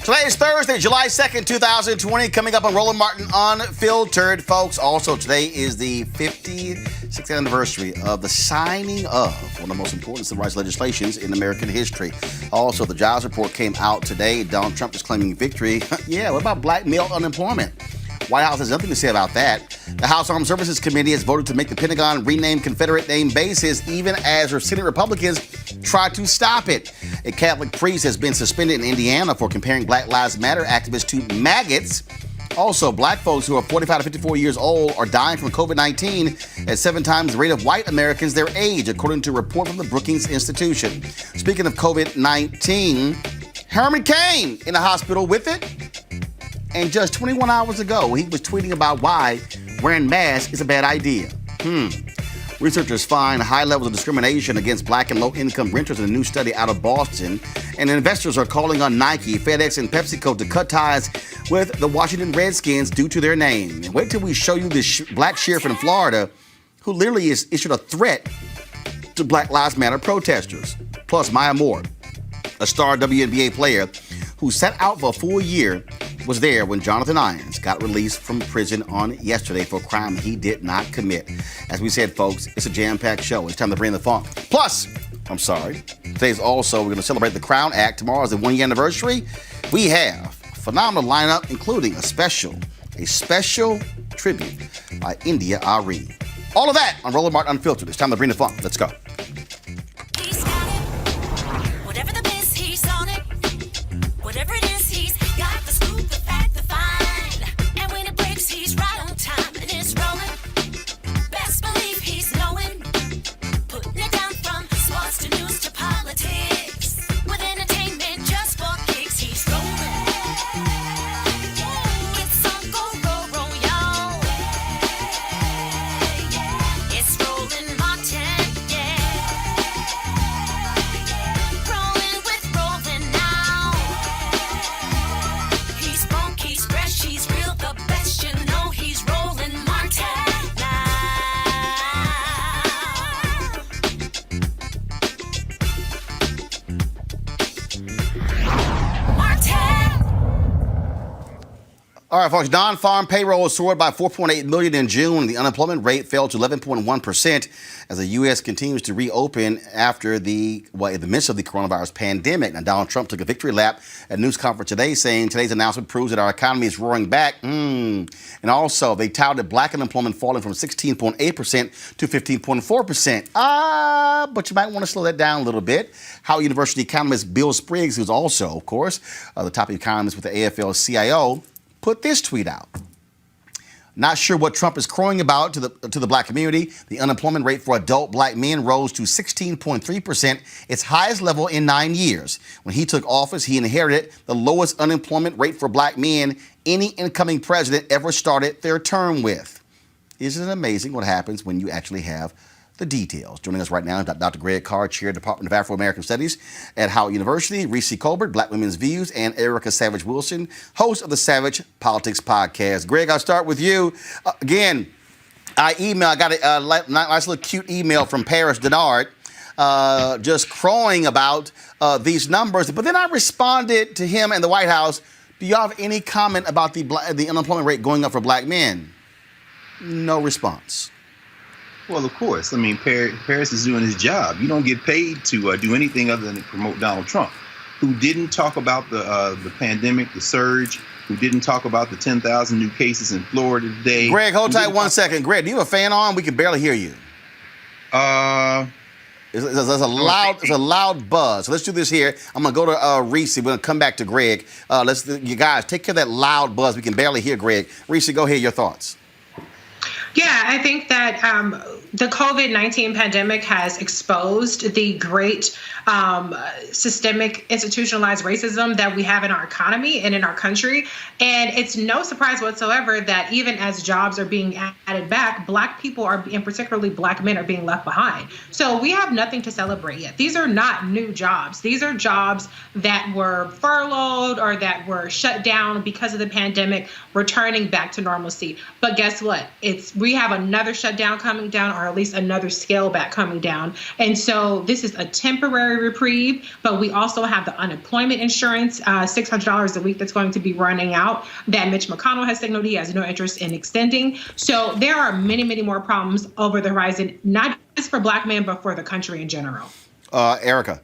Today is Thursday, July 2nd, 2020. Coming up on Roland Martin Unfiltered, folks. Also, today is the 56th anniversary of the signing of one of the most important civil rights legislations in American history. Also, the jobs report came out today. Donald Trump is claiming victory. Yeah, what about black male unemployment? White House has nothing to say about that. The House Armed Services Committee has voted to make the Pentagon rename Confederate named bases, even as Senate Republicans try to stop it. A Catholic priest has been suspended in Indiana for comparing Black Lives Matter activists to maggots. Also, black folks who are 45 to 54 years old are dying from COVID-19 at 7 times the rate of white Americans their age, according to a report from the Brookings Institution. Speaking of COVID-19, Herman Cain in the hospital with it. And just 21 hours ago, he was tweeting about why wearing masks is a bad idea. Researchers find high levels of discrimination against black and low-income renters in a new study out of Boston. And investors are calling on Nike, FedEx, and PepsiCo to cut ties with the Washington Redskins due to their name. And wait till we show you this black sheriff in Florida who literally has issued a threat to Black Lives Matter protesters. Plus, Maya Moore, a star WNBA player who sat out for a full year, was there when Jonathan Irons got released from prison on yesterday for a crime he did not commit. As we said, folks, it's a jam-packed show. It's time to bring the funk. Plus, today's also, we're going to celebrate the Crown Act. Tomorrow is the 1-year anniversary. We have a phenomenal lineup, including a special tribute by India Ari. All of that on Roland Martin Unfiltered. It's time to bring the funk. Let's go. He's got it. Whatever the biz, he's on it. Whatever it is, he's got the scoop, the fact, the find. And when it breaks, he's right on time and it's rolling. Best believe he's knowing. Putting it down from sports to news to politics. With entertainment just for kicks, he's rolling. It's on go, y'all. It's Roland Martin, Rolling with Roland now. He's funky, he's fresh, he's real, the best, you know he's Roland Martin now. Martin! All right, folks, non-farm payroll soared by 4.8 million in June. The unemployment rate fell to 11.1% as the U.S. continues to reopen after in the midst of the coronavirus pandemic. Now, Donald Trump took a victory lap at a news conference today, saying today's announcement proves that our economy is roaring back. And also, they touted black unemployment falling from 16.8% to 15.4%. But you might want to slow that down a little bit. Howard University economist Bill Spriggs, who's also, of course, the top economist with the AFL-CIO, put this tweet out. Not sure what Trump is crowing about to the black community. The unemployment rate for adult black men rose to 16.3%, its highest level in 9 years. When he took office, he inherited the lowest unemployment rate for black men any incoming president ever started their term with. Isn't it amazing what happens when you actually have the details? Joining us right now is Dr. Greg Carr, Chair, Department of Afro-American Studies at Howard University, Reese Colbert, Black Women's Views, and Erica Savage Wilson, host of the Savage Politics Podcast. Greg, I'll start with you. Again, I got a nice little cute email from Paris Denard, just crowing about these numbers. But then I responded to him and the White House. Do y'all have any comment about the unemployment rate going up for black men? No response. Well, of course. I mean, Paris is doing his job. You don't get paid to do anything other than to promote Donald Trump, who didn't talk about the pandemic, the surge, who didn't talk about the 10,000 new cases in Florida today. Greg, hold tight 1 second. Greg, do you have a fan on? We can barely hear you. There's a loud buzz. So let's do this here. I'm going to go to Reese. We're going to come back to Greg. You guys, take care of that loud buzz. We can barely hear Greg. Reese, go ahead. Your thoughts. Yeah, I think that the COVID-19 pandemic has exposed the great systemic institutionalized racism that we have in our economy and in our country. And it's no surprise whatsoever that even as jobs are being added back, Black people are, and particularly Black men, are being left behind. So we have nothing to celebrate yet. These are not new jobs. These are jobs that were furloughed or that were shut down because of the pandemic, returning back to normalcy. But guess what? We have another shutdown coming down, or at least another scale back coming down. And so this is a temporary reprieve, but we also have the unemployment insurance, $600 a week that's going to be running out, that Mitch McConnell has signaled he has no interest in extending. So there are many, many more problems over the horizon, not just for Black men, but for the country in general. Erica.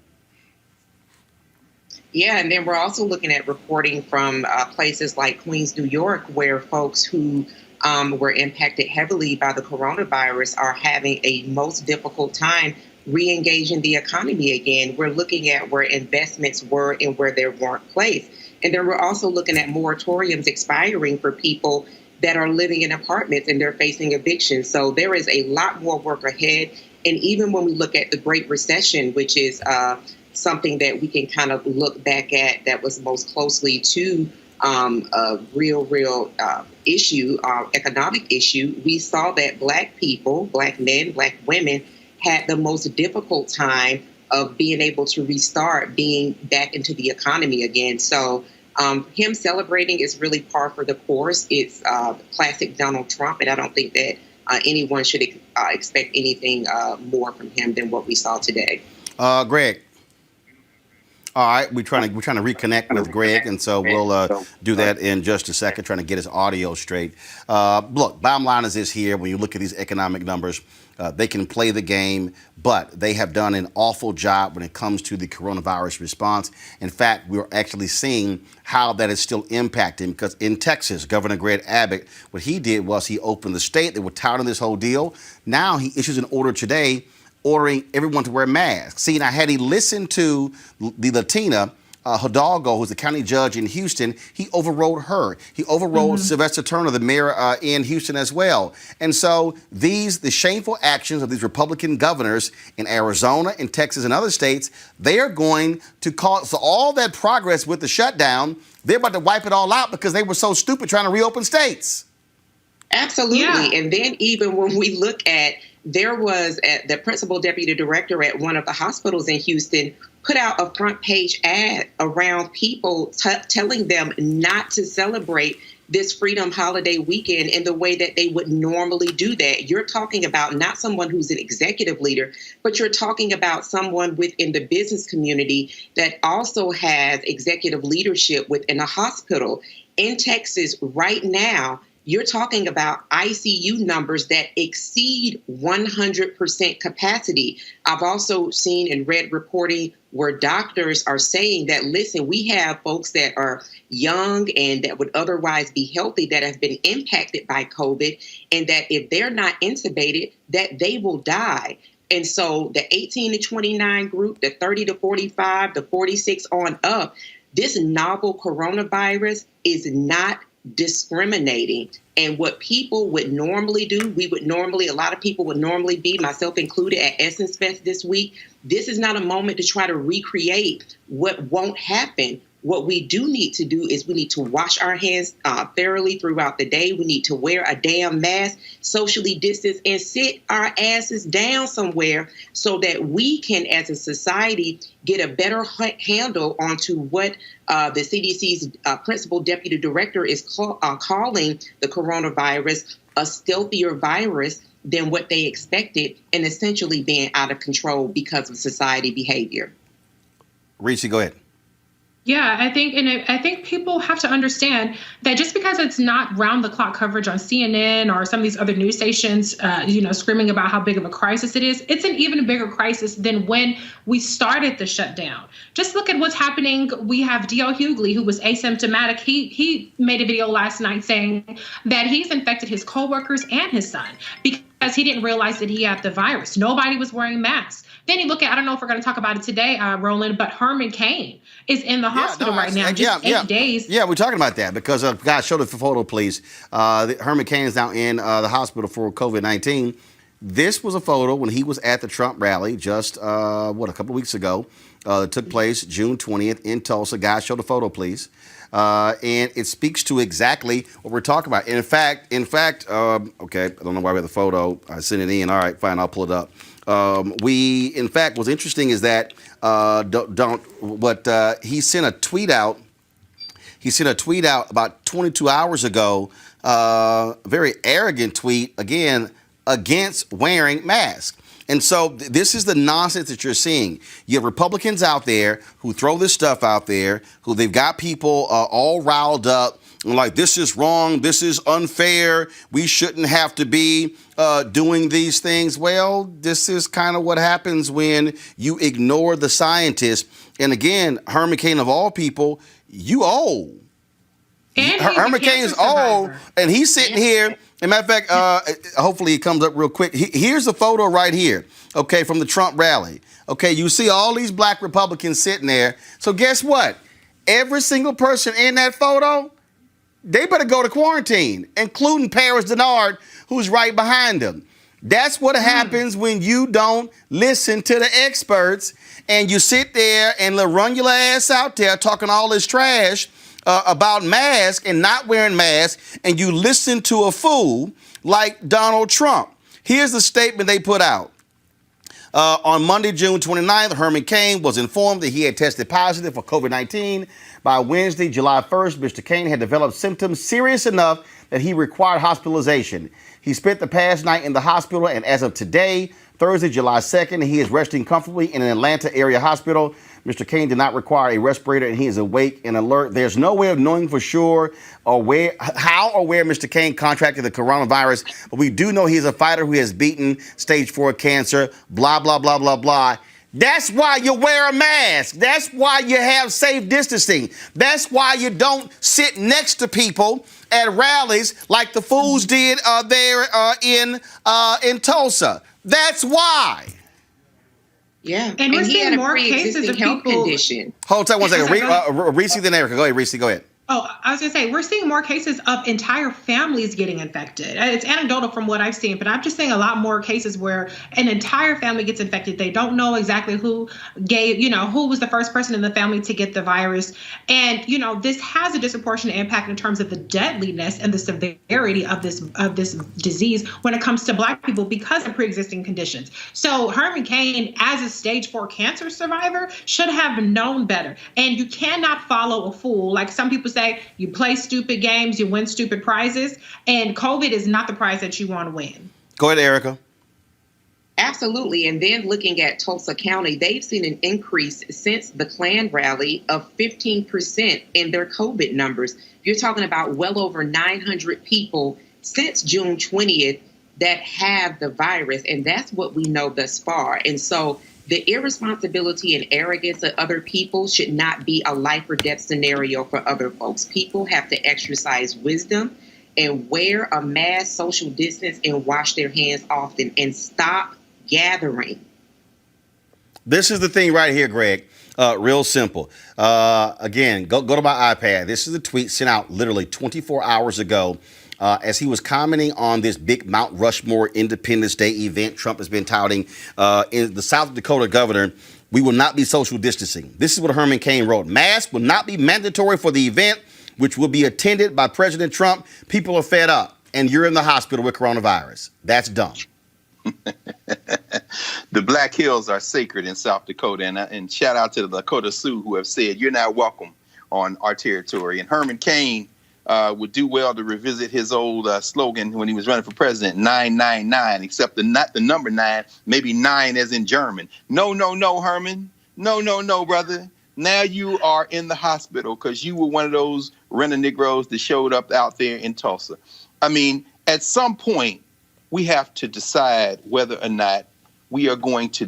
Yeah, and then we're also looking at reporting from places like Queens, New York, where folks who were impacted heavily by the coronavirus are having a most difficult time re-engaging the economy again. We're looking at where investments were and where they weren't placed. And then we're also looking at moratoriums expiring for people that are living in apartments and they're facing eviction. So there is a lot more work ahead. And even when we look at the Great Recession, which is something that we can kind of look back at that was most closely to a real issue, economic issue, we saw that Black people, Black men, Black women had the most difficult time of being able to restart being back into the economy again. So him celebrating is really par for the course. It's classic Donald Trump, and I don't think that anyone should expect anything more from him than what we saw today. Greg. All right, we're trying to reconnect with Greg, and so we'll do that in just a second, trying to get his audio straight. Look, bottom line is this here: when you look at these economic numbers, they can play the game, but they have done an awful job when it comes to the coronavirus response. In fact, we're actually seeing how that is still impacting, because in Texas, Governor Greg Abbott, what he did was he opened the state. They were touting this whole deal. Now he issues an order today ordering everyone to wear masks. See, now had he listened to the Latina, Hidalgo, who's the county judge in Houston, he overrode her. He overrode Sylvester Turner, the mayor in Houston as well. And so the shameful actions of these Republican governors in Arizona, in Texas, and other states, they are going to cause, so all that progress with the shutdown, they're about to wipe it all out because they were so stupid trying to reopen states. Absolutely. Yeah. And then even when we look at, there was the principal deputy director at one of the hospitals in Houston put out a front page ad around people telling them not to celebrate this Freedom Holiday weekend in the way that they would normally do that. You're talking about not someone who's an executive leader, but you're talking about someone within the business community that also has executive leadership within a hospital. In Texas right now, you're talking about ICU numbers that exceed 100% capacity. I've also seen and read reporting where doctors are saying that, listen, we have folks that are young and that would otherwise be healthy that have been impacted by COVID, and that if they're not intubated, that they will die. And so the 18 to 29 group, the 30 to 45, the 46 on up, this novel coronavirus is not discriminating. And what people would normally do, a lot of people would normally be, myself included, at Essence Fest this week. This is not a moment to try to recreate what won't happen. What we do need to do is we need to wash our hands thoroughly throughout the day. We need to wear a damn mask, socially distance, and sit our asses down somewhere so that we can, as a society, get a better handle onto what the CDC's principal deputy director is calling the coronavirus a stealthier virus than what they expected, and essentially being out of control because of society behavior. Reese, go ahead. Yeah, I think people have to understand that just because it's not round-the-clock coverage on CNN or some of these other news stations, screaming about how big of a crisis it is, it's an even bigger crisis than when we started the shutdown. Just look at what's happening. We have D.L. Hughley, who was asymptomatic. He made a video last night saying that he's infected his coworkers and his son because he didn't realize that he had the virus. Nobody was wearing masks. Then you look at, I don't know if we're going to talk about it today, Roland, but Herman Cain is in the hospital right now, just 8 days. Yeah, we're talking about that because, guys, show the photo, please. Herman Cain is now in the hospital for COVID-19. This was a photo when he was at the Trump rally just, a couple of weeks ago. It took place June 20th in Tulsa. Guys, show the photo, please. And it speaks to exactly what we're talking about. And in fact, okay, I don't know why we have the photo. I sent it in. All right, fine, I'll pull it up. What's interesting is that he sent a tweet out. He sent a tweet out about 22 hours ago. A very arrogant tweet. Again, against wearing masks. And so this is the nonsense that you're seeing. You have Republicans out there who throw this stuff out there, who they've got people all riled up, like, this is wrong, this is unfair, we shouldn't have to be doing these things. Well, this is kind of what happens when you ignore the scientists. And again, Herman Cain, of all people, you old. Herman Cain is old, and he's sitting here. As a matter of fact, hopefully it comes up real quick. Here's a photo right here, okay, from the Trump rally. Okay, you see all these black Republicans sitting there. So guess what? Every single person in that photo, they better go to quarantine, including Paris Denard, who's right behind them. That's what happens when you don't listen to the experts and you sit there and run your ass out there talking all this trash about masks and not wearing masks, and you listen to a fool like Donald Trump. Here's the statement they put out. On Monday, June 29th, Herman Cain was informed that he had tested positive for COVID-19. By Wednesday, July 1st, Mr. Cain had developed symptoms serious enough that he required hospitalization. He spent the past night in the hospital, and as of today, Thursday, July 2nd, he is resting comfortably in an Atlanta area hospital. Mr. Cain did not require a respirator, and he is awake and alert. There's no way of knowing for sure how or where Mr. Cain contracted the coronavirus, but we do know he's a fighter who has beaten stage 4 cancer, blah, blah, blah, blah, blah. That's why you wear a mask. That's why you have safe distancing. That's why you don't sit next to people at rallies like the fools did there in Tulsa. That's why. Yeah, and we're seeing more cases of health people. Condition. Hold on one second. Reese, then Erica. Go ahead, Reese. Go ahead. Oh, I was going to say, we're seeing more cases of entire families getting infected. It's anecdotal from what I've seen, but I'm just seeing a lot more cases where an entire family gets infected. They don't know exactly who was the first person in the family to get the virus. And, this has a disproportionate impact in terms of the deadliness and the severity of this disease when it comes to Black people because of pre-existing conditions. So Herman Cain, as a stage 4 cancer survivor, should have known better. And you cannot follow a fool. Like some people say, you play stupid games, you win stupid prizes, and COVID is not the prize that you want to win. Go ahead, Erica. Absolutely. And then looking at Tulsa County, they've seen an increase since the Klan rally of 15% in their COVID numbers. You're talking about well over 900 people since June 20th that have the virus. And that's what we know thus far. And so the irresponsibility and arrogance of other people should not be a life or death scenario for other folks. People have to exercise wisdom and wear a mask, social distance, and wash their hands often and stop gathering. This is the thing right here, Greg. Real simple. Again, go to my iPad. This is a tweet sent out literally 24 hours ago. As he was commenting on this big Mount Rushmore Independence Day event Trump has been touting, in the South Dakota governor, we will not be social distancing. This is what Herman Cain wrote. Masks will not be mandatory for the event, which will be attended by President Trump. People are fed up, and you're in the hospital with coronavirus. That's dumb. The Black Hills are sacred in South Dakota, and shout out to the Dakota Sioux who have said you're not welcome on our territory. And Herman Cain would do well to revisit his old slogan when he was running for president, 999, except not the number 9, maybe 9 as in German. No, Herman. No, brother. Now you are in the hospital because you were one of those rent-a-Negroes that showed up out there in Tulsa. I mean, at some point, we have to decide whether or not we are going to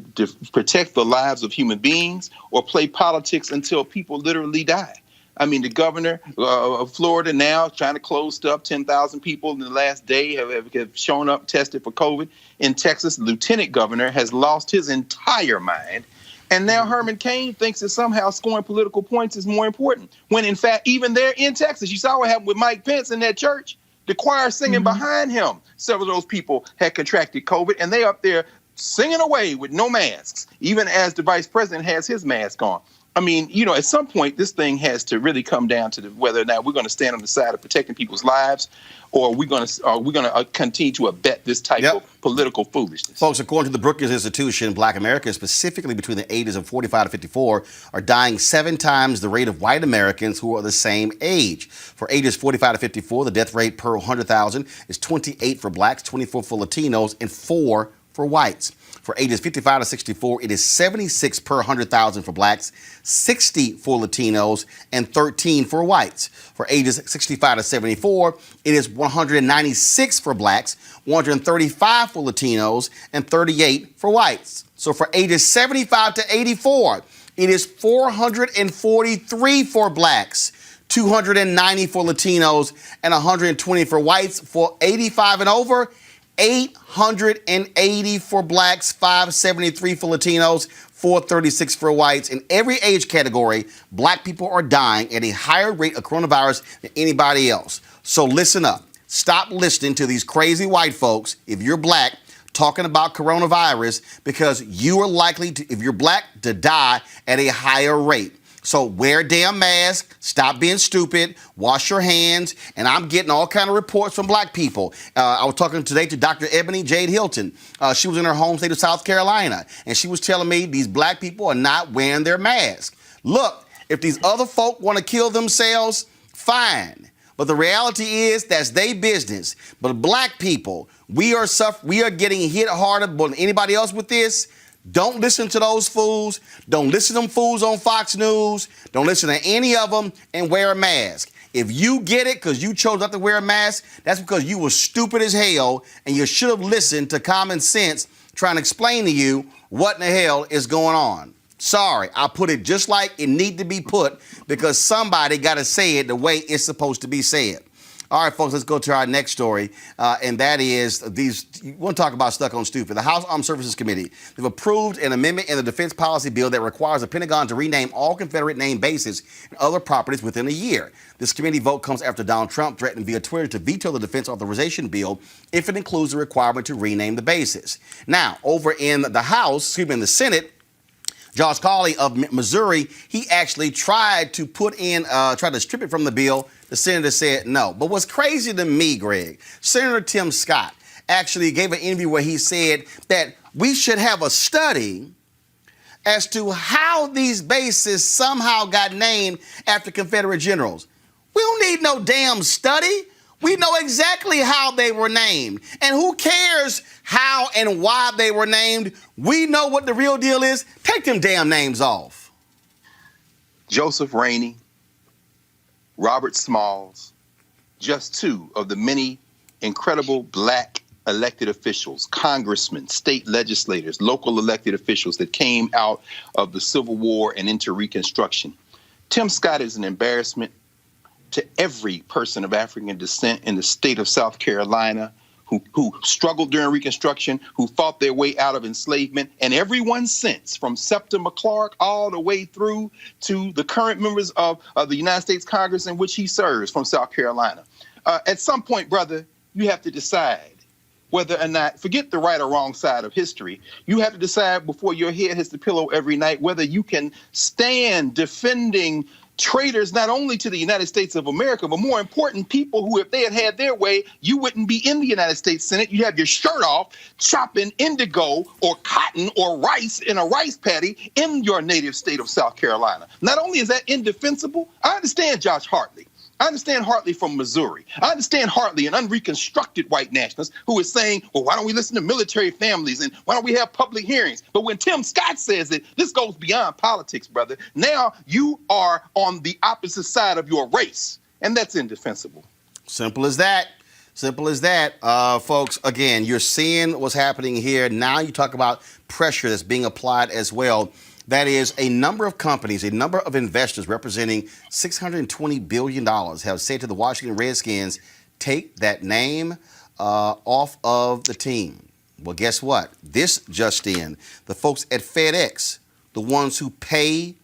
protect the lives of human beings or play politics until people literally die. I mean, the governor of Florida now trying to close stuff. 10,000 people in the last day have shown up, tested for COVID. In Texas, the lieutenant governor has lost his entire mind. And now Herman Cain thinks that somehow scoring political points is more important. When, in fact, even there in Texas, you saw what happened with Mike Pence in that church. The choir singing behind him. Several of those people had contracted COVID, and they up there singing away with no masks, even as the vice president has his mask on. I mean, you know, at some point, this thing has to really come down to whether or not we're going to stand on the side of protecting people's lives, or we're going to continue to abet this type of political foolishness. Folks, according to the Brookings Institution, Black Americans, specifically between the ages of 45 to 54, are dying 7 times the rate of white Americans who are the same age. For ages 45 to 54, the death rate per 100,000 is 28 for blacks, 24 for Latinos, and 4 for whites. For ages 55 to 64, it is 76 per 100,000 for blacks, 60 for Latinos, and 13 for whites. For ages 65 to 74, it is 196 for blacks, 135 for Latinos, and 38 for whites. So for ages 75 to 84, it is 443 for blacks, 290 for Latinos, and 120 for whites. For 85 and over, 880 for blacks, 573 for Latinos, 436 for whites. In every age category, black people are dying at a higher rate of coronavirus than anybody else. So listen up. Stop listening to these crazy white folks, if you're black, talking about coronavirus, because you are likely to, if you're black, to die at a higher rate. So wear a damn mask, stop being stupid, wash your hands, and I'm getting all kind of reports from black people. I was talking today to Dr. Ebony Jade Hilton. She was in her home state of South Carolina, and she was telling me these black people are not wearing their mask. Look, if these other folk want to kill themselves, fine. But the reality is that's their business. But black people, we are getting hit harder than anybody else with this. Don't listen to those fools. Don't listen to them fools on Fox News. Don't listen to any of them, and wear a mask. If you get it because you chose not to wear a mask, that's because you were stupid as hell, and you should have listened to common sense trying to explain to you what in the hell is going on. Sorry, I put it just like it need to be put, because somebody got to say it the way it's supposed to be said. All right, folks, let's go to our next story, and that is you want to talk about stuck on stupid. The House Armed Services Committee, they've approved an amendment in the defense policy bill that requires the Pentagon to rename all Confederate named bases and other properties within a year. This committee vote comes after Donald Trump threatened via Twitter to veto the defense authorization bill if it includes the requirement to rename the bases. Now, over in the House, in the Senate, Josh Cawley of Missouri, he actually tried to strip it from the bill. The senator said no. But what's crazy to me, Greg, Senator Tim Scott actually gave an interview where he said that we should have a study as to how these bases somehow got named after Confederate generals. We don't need no damn study. We know exactly how they were named. And who cares how and why they were named? We know what the real deal is. Take them damn names off. Joseph Rainey, Robert Smalls, just 2 of the many incredible black elected officials, congressmen, state legislators, local elected officials that came out of the Civil War and into Reconstruction. Tim Scott is an embarrassment to every person of African descent in the state of South Carolina who struggled during Reconstruction, who fought their way out of enslavement, and everyone since, from Septima Clark all the way through to the current members of the United States Congress in which he serves from South Carolina. At some point, brother, you have to decide whether or not, forget the right or wrong side of history, you have to decide before your head hits the pillow every night whether you can stand defending traitors not only to the United States of America, but more important, people who, if they had had their way, you wouldn't be in the United States Senate. You'd have your shirt off, chopping indigo or cotton or rice in a rice paddy in your native state of South Carolina. Not only is that indefensible, I understand Josh Hartley. I understand Hartley from Missouri. I understand Hartley, an unreconstructed white nationalist, who is saying, well, why don't we listen to military families and why don't we have public hearings? But when Tim Scott says it, this goes beyond politics, brother. Now you are on the opposite side of your race, and that's indefensible. Simple as that. Simple as that. Folks, again, you're seeing what's happening here. Now you talk about pressure that's being applied as well. That is, a number of companies, a number of investors representing $620 billion have said to the Washington Redskins, take that name off of the team. Well, guess what? This just in, the folks at FedEx, the ones who pay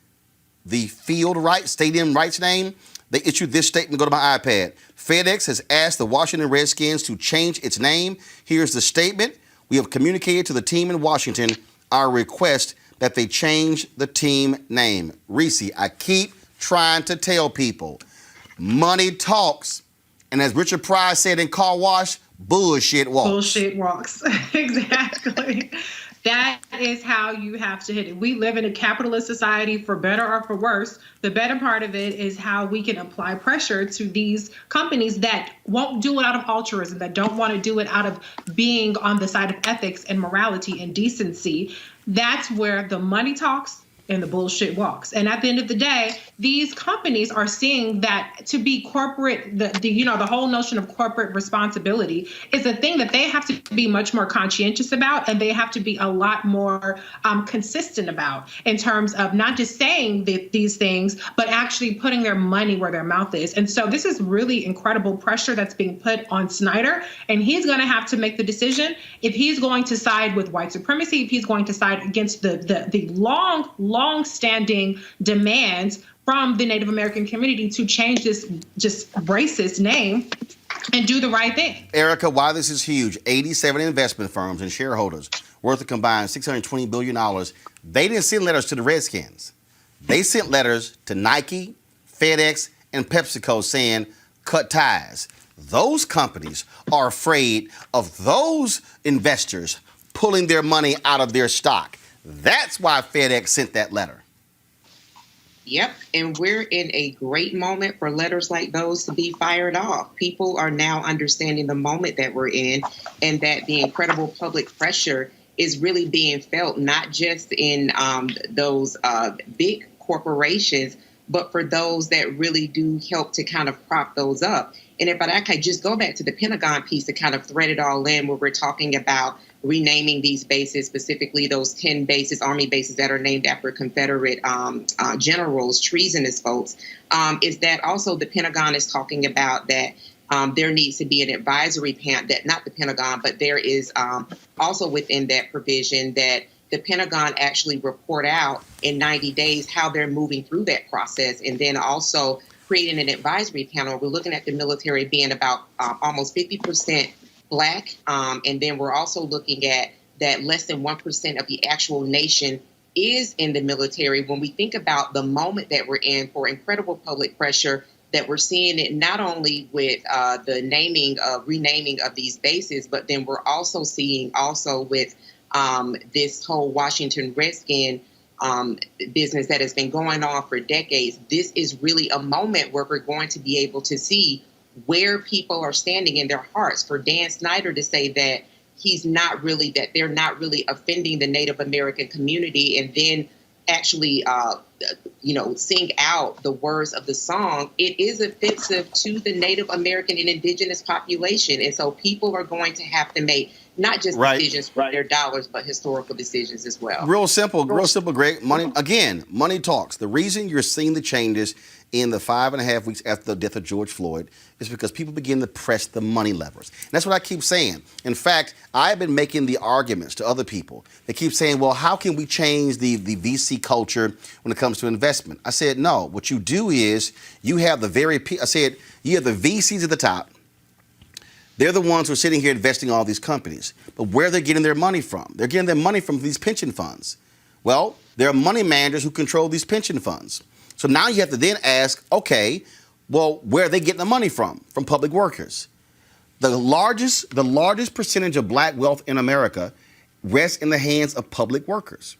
the field rights, stadium rights name, they issued this statement. Go to my iPad. FedEx has asked the Washington Redskins to change its name. Here's the statement. We have communicated to the team in Washington our request, that they change the team name. Reese, I keep trying to tell people, money talks. And as Richard Pryor said in Car Wash, bullshit walks. Bullshit walks. Exactly. That is how you have to hit it. We live in a capitalist society, for better or for worse. The better part of it is how we can apply pressure to these companies that won't do it out of altruism, that don't want to do it out of being on the side of ethics and morality and decency. That's where the money talks and the bullshit walks. And at the end of the day, these companies are seeing that to be corporate, the whole notion of corporate responsibility is a thing that they have to be much more conscientious about, and they have to be a lot more consistent about, in terms of not just saying these things, but actually putting their money where their mouth is. And so this is really incredible pressure that's being put on Snyder, and he's going to have to make the decision if he's going to side with white supremacy, if he's going to side against the long-standing demands from the Native American community to change this just racist name and do the right thing. Erica, why this is huge, 87 investment firms and shareholders worth a combined $620 billion. They didn't send letters to the Redskins. They sent letters to Nike, FedEx, and PepsiCo saying, cut ties. Those companies are afraid of those investors pulling their money out of their stock. That's why FedEx sent that letter. Yep, and we're in a great moment for letters like those to be fired off. People are now understanding the moment that we're in, and that the incredible public pressure is really being felt, not just in those big corporations, but for those that really do help to kind of prop those up. And if I could just go back to the Pentagon piece to kind of thread it all in, where we're talking about renaming these bases, specifically those 10 bases, Army bases that are named after Confederate generals, treasonous folks, is that also the Pentagon is talking about that there needs to be an advisory panel, that not the Pentagon, but there is also within that provision that the Pentagon actually report out in 90 days how they're moving through that process, and then also creating an advisory panel. We're looking at the military being about almost 50% Black, and then we're also looking at that less than 1% of the actual nation is in the military. When we think about the moment that we're in for incredible public pressure, that we're seeing it not only with the renaming of these bases, but then we're also seeing with this whole Washington Redskin business that has been going on for decades. This is really a moment where we're going to be able to see where people are standing in their hearts. For Dan Snyder to say that they're not really offending the Native American community, and then actually, sing out the words of the song, it is offensive to the Native American and indigenous population. And so people are going to have to make not just decisions for their dollars, but historical decisions as well. Real simple, Greg. Money talks. The reason you're seeing the changes in the 5.5 weeks after the death of George Floyd is because people begin to press the money levers. And that's what I keep saying. In fact, I've been making the arguments to other people. They keep saying, well, how can we change the VC culture when it comes to investment? I said, no. What you do is you have you have the VCs at the top. They're the ones who are sitting here investing in all these companies. But where are they getting their money from? They're getting their money from these pension funds. Well, there are money managers who control these pension funds. So now you have to then ask, okay, well, where are they getting the money from? From public workers. The largest percentage of Black wealth in America rests in the hands of public workers.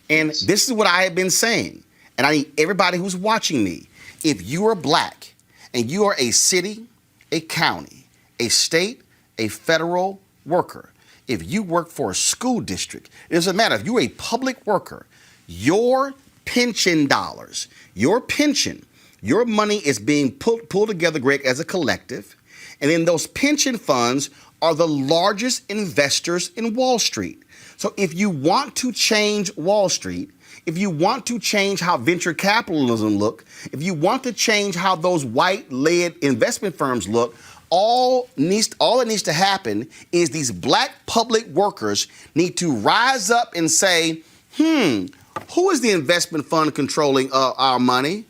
And this is what I have been saying. And I need everybody who's watching me, if you are Black and you are a city, a county, a state, a federal worker, if you work for a school district, it doesn't matter. If you're a public worker, your pension dollars, your pension, your money is being pulled together, Greg, as a collective. And then those pension funds are the largest investors in Wall Street. So if you want to change Wall Street, if you want to change how venture capitalism look, if you want to change how those white-led investment firms look, all that needs to happen is these Black public workers need to rise up and say, who is the investment fund controlling our money?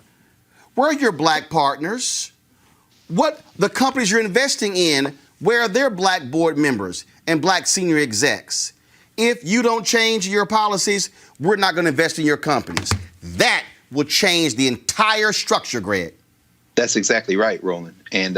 Where are your Black partners? What the companies you're investing in, where are their Black board members and Black senior execs? if you don't change your policies, we're not going to invest in your companies. That will change the entire structure, Greg. That's exactly right, Roland. And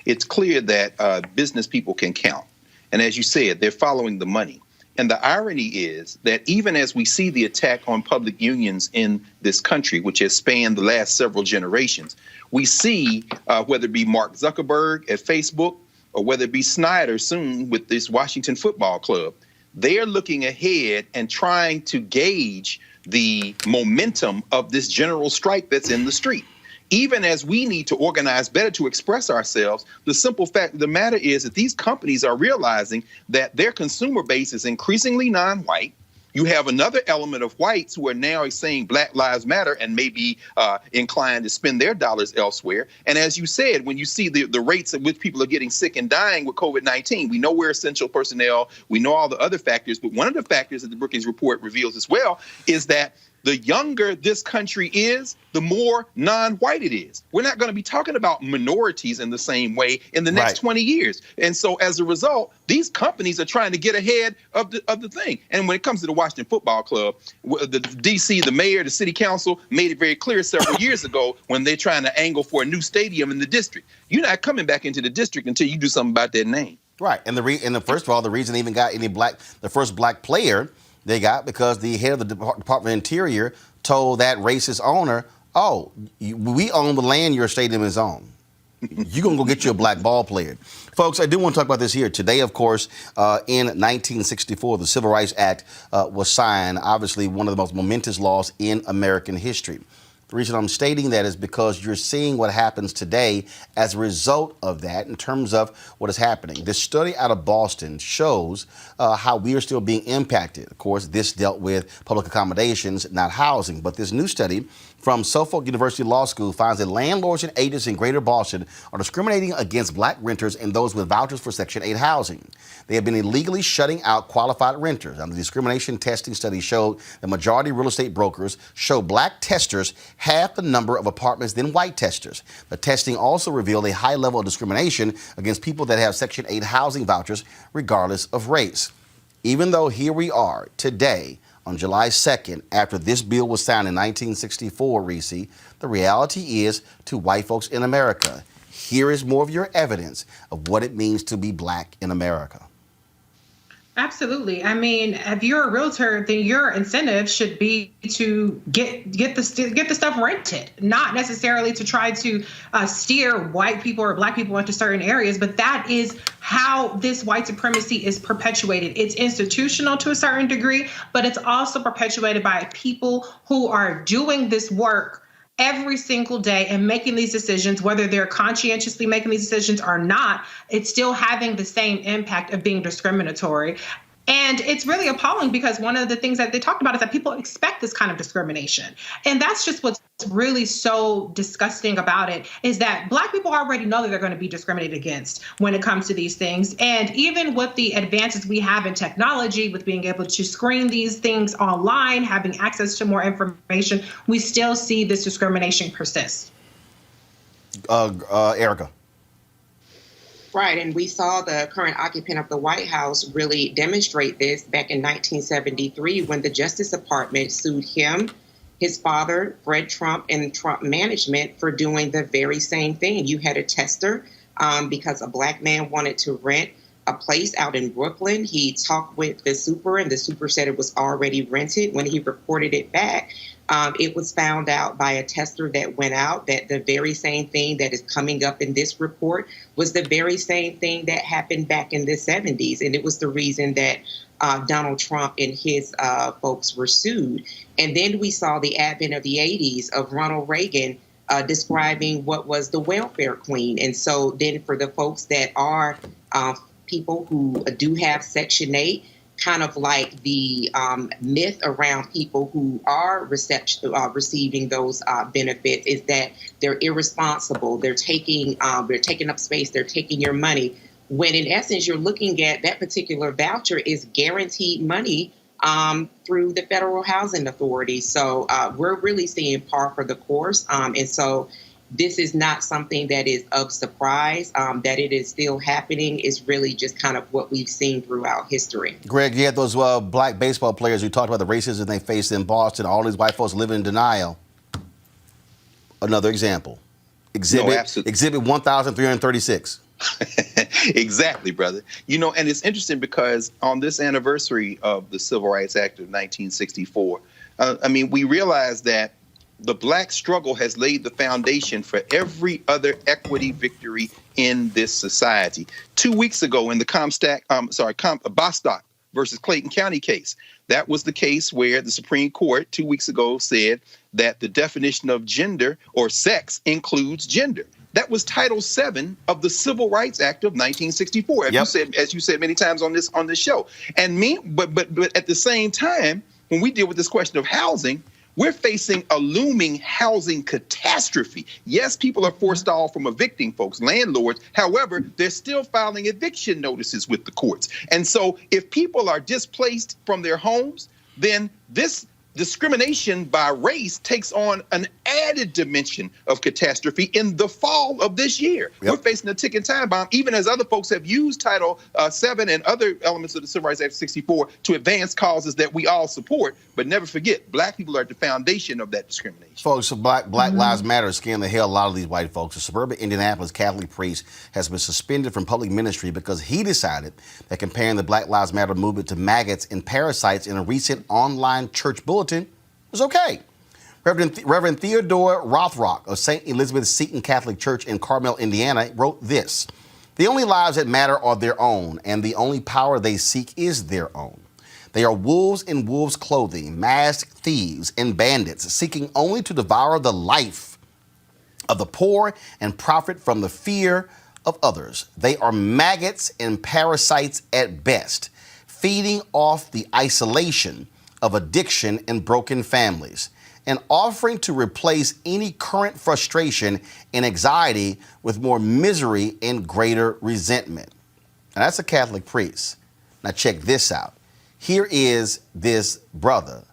it's clear that business people can count. And as you said, they're following the money. And the irony is that even as we see the attack on public unions in this country, which has spanned the last several generations, we see whether it be Mark Zuckerberg at Facebook or whether it be Snyder soon with this Washington football club, they are looking ahead and trying to gauge the momentum of this general strike that's in the street. Even as we need to organize better to express ourselves, the simple fact of the matter is that these companies are realizing that their consumer base is increasingly non-white. You have another element of whites who are now saying Black Lives Matter and may be inclined to spend their dollars elsewhere. And as you said, when you see the rates at which people are getting sick and dying with COVID-19, we know we're essential personnel. We know all the other factors. But one of the factors that the Brookings report reveals as well is that the younger this country is, the more non-white it is. We're not going to be talking about minorities in the same way in the next 20 years. And so as a result, these companies are trying to get ahead of the thing. And when it comes to the Washington Football Club, the DC, the mayor, the city council made it very clear several years ago when they're trying to angle for a new stadium in the district. You're not coming back into the district until you do something about that name. Right. And first of all, the reason they even got the first black player they got because the head of the Department of Interior told that racist owner, oh, we own the land your stadium is on. You're going to go get you a black ball player. Folks, I do want to talk about this here. Today, of course, in 1964, the Civil Rights Act was signed, obviously one of the most momentous laws in American history. The reason I'm stating that is because you're seeing what happens today as a result of that in terms of what is happening. This study out of Boston shows how we are still being impacted. Of course, this dealt with public accommodations, not housing. But this new study from Suffolk University Law School finds that landlords and agents in Greater Boston are discriminating against black renters and those with vouchers for Section 8 housing. They have been illegally shutting out qualified renters. And the discrimination testing study showed the majority of real estate brokers show black testers half the number of apartments than white testers. The testing also revealed a high level of discrimination against people that have Section 8 housing vouchers, regardless of race. Even though here we are today, on July 2nd, after this bill was signed in 1964, Reese, the reality is to white folks in America, here is more of your evidence of what it means to be black in America. Absolutely. I mean, if you're a realtor, then your incentive should be to get the stuff rented, not necessarily to try to steer white people or black people into certain areas. But that is how this white supremacy is perpetuated. It's institutional to a certain degree, but it's also perpetuated by people who are doing this work every single day and making these decisions, whether they're conscientiously making these decisions or not. It's still having the same impact of being discriminatory. And it's really appalling because one of the things that they talked about is that people expect this kind of discrimination. And that's just what's really so disgusting about it, is that black people already know that they're going to be discriminated against when it comes to these things. And even with the advances we have in technology, with being able to screen these things online, having access to more information, we still see this discrimination persist. Erica. Right, and we saw the current occupant of the White House really demonstrate this back in 1973 when the Justice Department sued him, his father, Fred Trump, and Trump management for doing the very same thing. You had a tester because a black man wanted to rent a place out in Brooklyn. He talked with the super, and the super said it was already rented. When he reported it back, it was found out by a tester that went out that the very same thing that is coming up in this report was the very same thing that happened back in the 70s. And it was the reason that Donald Trump and his folks were sued. And then we saw the advent of the 80s of Ronald Reagan describing what was the welfare queen. And so then for the folks that are people who do have Section 8, kind of like the myth around people who are receiving those benefits is that they're irresponsible. They're taking up space. They're taking your money. When in essence, you're looking at that particular voucher is guaranteed money through the Federal Housing Authority. So we're really seeing par for the course. And so this is not something that is of surprise. That it is still happening is really just kind of what we've seen throughout history. Greg, you had those black baseball players who talked about the racism they faced in Boston. All these white folks living in denial. Another example. Exhibit 1336. Exactly, brother. And it's interesting because on this anniversary of the Civil Rights Act of 1964, we realize that the black struggle has laid the foundation for every other equity victory in this society. 2 weeks ago in the Bostock versus Clayton County case, that was the case where the Supreme Court 2 weeks ago said that the definition of gender or sex includes gender. That was Title VII of the Civil Rights Act of 1964, as you said many times on this show. But at the same time, when we deal with this question of housing, we're facing a looming housing catastrophe. Yes, people are forced off from evicting folks, landlords. However, they're still filing eviction notices with the courts. And so if people are displaced from their homes, then this discrimination by race takes on an added dimension of catastrophe in the fall of this year. Yep. We're facing a ticking time bomb, even as other folks have used Title VII and other elements of the Civil Rights Act of 64 to advance causes that we all support. But never forget, black people are at the foundation of that discrimination. Folks, so Black Lives Matter is scaring the hell out of these white folks. A suburban Indianapolis Catholic priest has been suspended from public ministry because he decided that comparing the Black Lives Matter movement to maggots and parasites in a recent online church bulletin was okay. Reverend Theodore Rothrock of St. Elizabeth Seton Catholic Church in Carmel, Indiana, wrote this: "The only lives that matter are their own, and the only power they seek is their own. They are wolves in wolves' clothing, masked thieves and bandits, seeking only to devour the life of the poor and profit from the fear of others. They are maggots and parasites at best, feeding off the isolation of addiction and broken families, and offering to replace any current frustration and anxiety with more misery and greater resentment." And that's a Catholic priest. Now check this out. Here is this brother,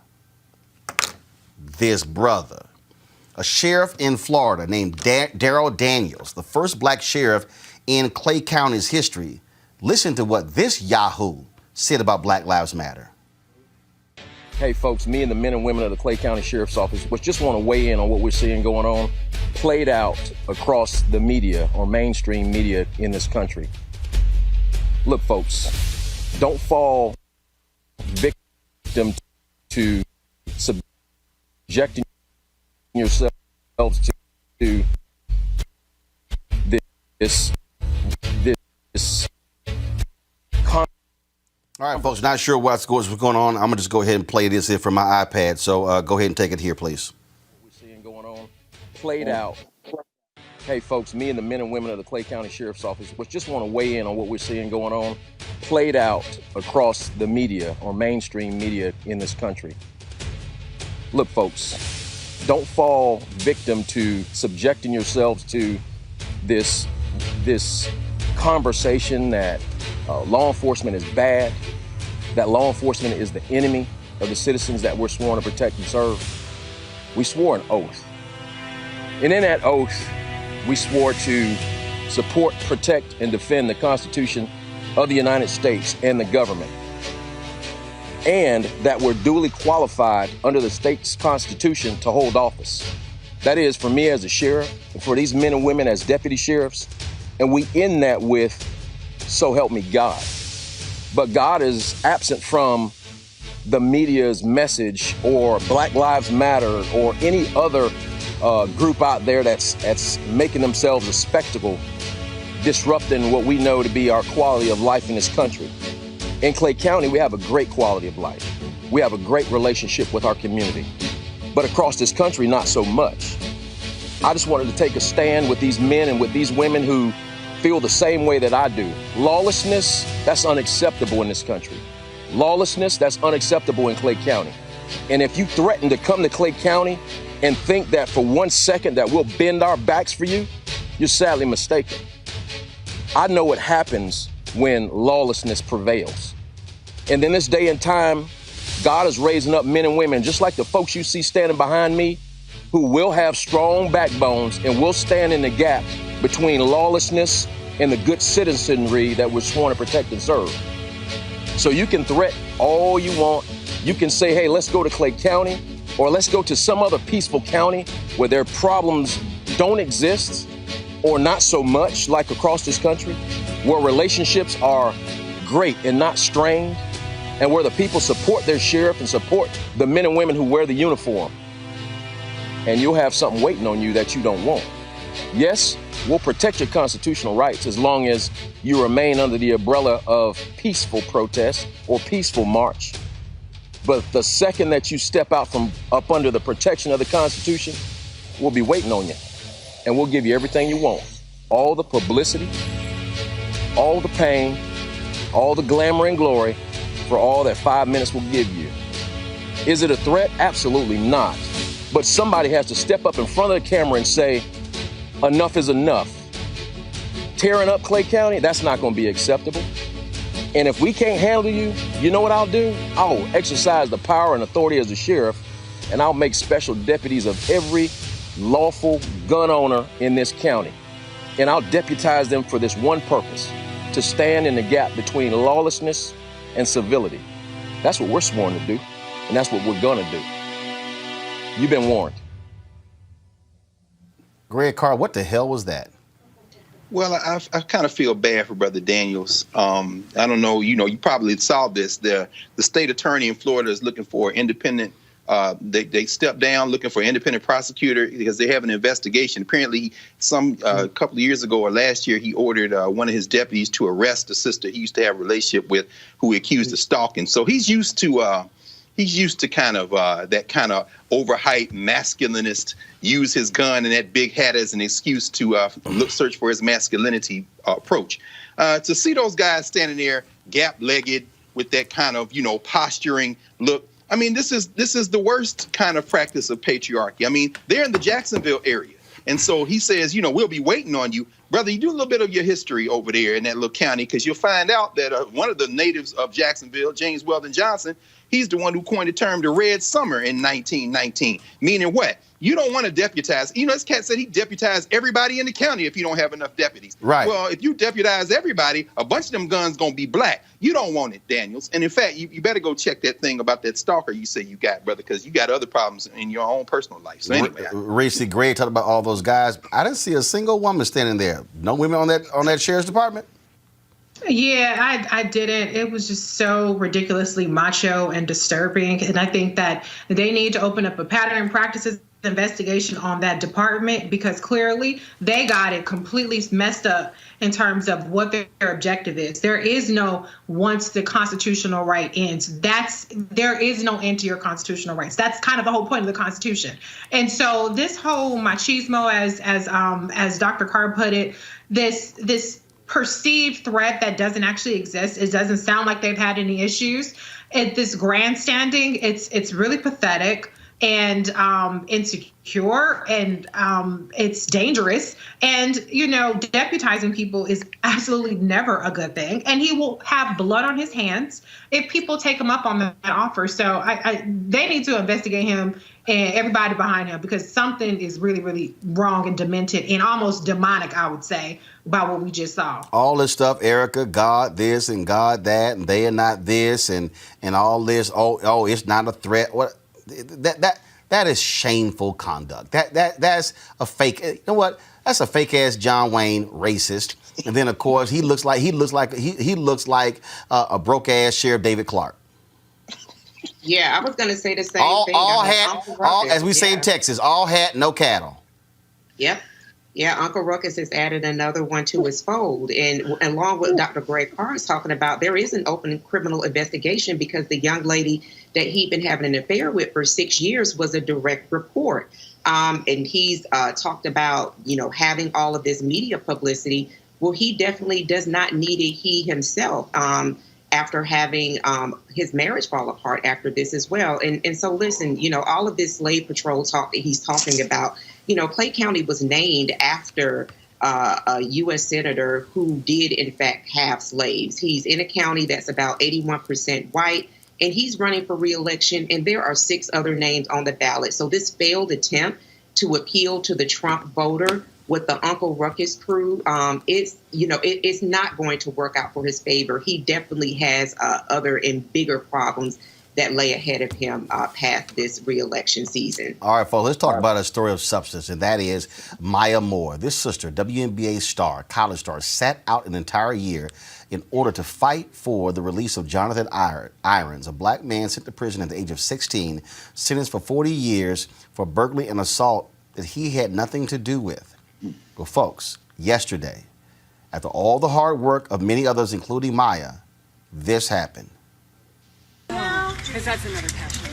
a sheriff in Florida named Daryl Daniels, the first black sheriff in Clay County's history. Listen to what this yahoo said about Black Lives Matter. Hey folks, me and the men and women of the Clay County Sheriff's Office just want to weigh in on what we're seeing going on, played out across the media or mainstream media in this country. Look folks, don't fall victim to subjecting yourselves to this All right, folks, not sure what's going on. I'm going to just go ahead and play this here from my iPad. So go ahead and take it here, please. We're seeing going on, played out. Hey, folks, me and the men and women of the Clay County Sheriff's Office just want to weigh in on what we're seeing going on, played out across the media or mainstream media in this country. Look, folks, don't fall victim to subjecting yourselves to this conversation that law enforcement is bad, that law enforcement is the enemy of the citizens that we're sworn to protect and serve. We swore an oath. And in that oath, we swore to support, protect, and defend the Constitution of the United States and the government. And that we're duly qualified under the state's Constitution to hold office. That is, for me as a sheriff, and for these men and women as deputy sheriffs. And we end that with, so help me God. But God is absent from the media's message or Black Lives Matter or any other group out there that's making themselves a spectacle, disrupting what we know to be our quality of life in this country. In Clay County, we have a great quality of life. We have a great relationship with our community. But across this country, not so much. I just wanted to take a stand with these men and with these women who feel the same way that I do. Lawlessness, that's unacceptable in this country. Lawlessness, that's unacceptable in Clay County. And if you threaten to come to Clay County and think that for 1 second that we'll bend our backs for you, you're sadly mistaken. I know what happens when lawlessness prevails. And in this day and time, God is raising up men and women, just like the folks you see standing behind me, who will have strong backbones and will stand in the gap between lawlessness and the good citizenry that we're sworn to protect and serve. So you can threat all you want. You can say, hey, let's go to Clay County, or let's go to some other peaceful county where their problems don't exist, or not so much like across this country, where relationships are great and not strained, and where the people support their sheriff and support the men and women who wear the uniform. And you'll have something waiting on you that you don't want. Yes, we'll protect your constitutional rights as long as you remain under the umbrella of peaceful protest or peaceful march. But the second that you step out from up under the protection of the Constitution, we'll be waiting on you. And we'll give you everything you want. All the publicity, all the pain, all the glamour and glory for all that 5 minutes will give you. Is it a threat? Absolutely not. But somebody has to step up in front of the camera and say, enough is enough. Tearing up Clay County, that's not going to be acceptable. And if we can't handle you, you know what I'll do? I'll exercise the power and authority as a sheriff, and I'll make special deputies of every lawful gun owner in this county. And I'll deputize them for this one purpose, to stand in the gap between lawlessness and civility. That's what we're sworn to do, and that's what we're gonna do. You've been warned. Greg Carr, what the hell was that? Well, I kind of feel bad for Brother Daniels. I don't know, you probably saw this. The state attorney in Florida is looking for independent. They stepped down looking for an independent prosecutor because they have an investigation. Apparently, a couple of years ago or last year, he ordered one of his deputies to arrest a sister he used to have a relationship with, who he accused of stalking. So he's used to kind of that kind of overhyped masculinist, use his gun and that big hat as an excuse to search for his masculinity approach. To see those guys standing there gap-legged with that kind of posturing look. I mean, this is the worst kind of practice of patriarchy. I mean, they're in the Jacksonville area. And so he says, we'll be waiting on you. Brother, you do a little bit of your history over there in that little county, because you'll find out that one of the natives of Jacksonville, James Weldon Johnson, he's the one who coined the term the Red Summer in 1919. Meaning what? You don't want to deputize. This cat said he deputized everybody in the county if you don't have enough deputies. Right. Well, if you deputize everybody, a bunch of them guns going to be black. You don't want it, Daniels. And in fact, you better go check that thing about that stalker you say you got, brother, because you got other problems in your own personal life. So anyway. Reese, Greg talked about all those guys. I didn't see a single woman standing there. No women on that sheriff's department? Yeah, I didn't. It was just so ridiculously macho and disturbing. And I think that they need to open up a pattern and practices investigation on that department, because clearly they got it completely messed up in terms of what their objective is. There is no once the constitutional right ends. There is no end to your constitutional rights. That's kind of the whole point of the Constitution. And so this whole machismo, as Dr. Carr put it, this perceived threat that doesn't actually exist. It doesn't sound like they've had any issues. This grandstanding, it's really pathetic and insecure, and it's dangerous. And, deputizing people is absolutely never a good thing. And he will have blood on his hands if people take him up on that offer. So they need to investigate him and everybody behind him, because something is really, really wrong and demented and almost demonic, I would say, about what we just saw. All this stuff, Erica, God this and God that, and they are not this, and all this. Oh, it's not a threat. What? That is shameful conduct. That's a fake. You know what? That's a fake ass John Wayne racist. And then of course he looks like a broke ass Sheriff David Clark. Yeah, I was going to say the same thing. All hat, as we say in Texas, all hat, no cattle. Yep. Yeah, Uncle Ruckus has added another one to his fold. And along with Dr. Greg Carr is talking about, there is an open criminal investigation because the young lady that he'd been having an affair with for 6 years was a direct report. And he's talked about, having all of this media publicity. Well, he definitely does not need it, he himself, after having his marriage fall apart after this as well. And so, listen, all of this slave patrol talk that he's talking about, Clay County was named after a U.S. senator who did, in fact, have slaves. He's in a county that's about 81% white, and he's running for re-election, and there are 6 other names on the ballot. So this failed attempt to appeal to the Trump voter with the Uncle Ruckus crew, it's not going to work out for his favor. He definitely has other and bigger problems that lay ahead of him past this re-election season. All right, folks, let's talk about a story of substance, and that is Maya Moore. This sister, WNBA star, college star, sat out an entire year in order to fight for the release of Jonathan Irons, a black man sent to prison at the age of 16, sentenced for 40 years for burglary and assault that he had nothing to do with. Well, folks, yesterday, after all the hard work of many others, including Maya, this happened. Because that's another passion.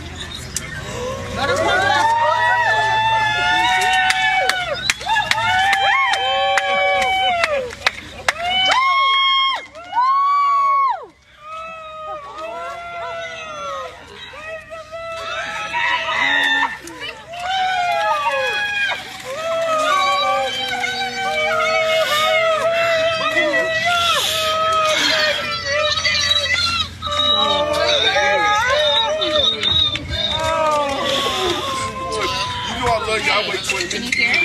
Can you hear it?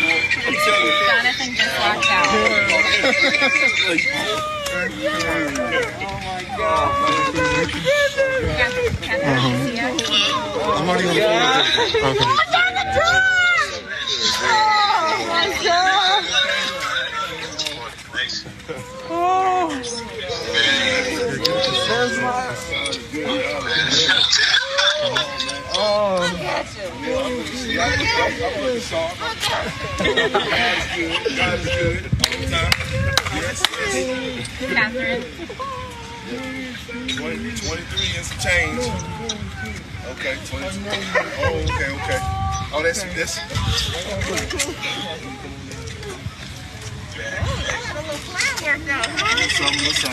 Jonathan just walked out. I'm already on the phone. Oh my God! Catherine. 23 and some change. Okay, 22. Oh, okay. Oh, that's. What's up?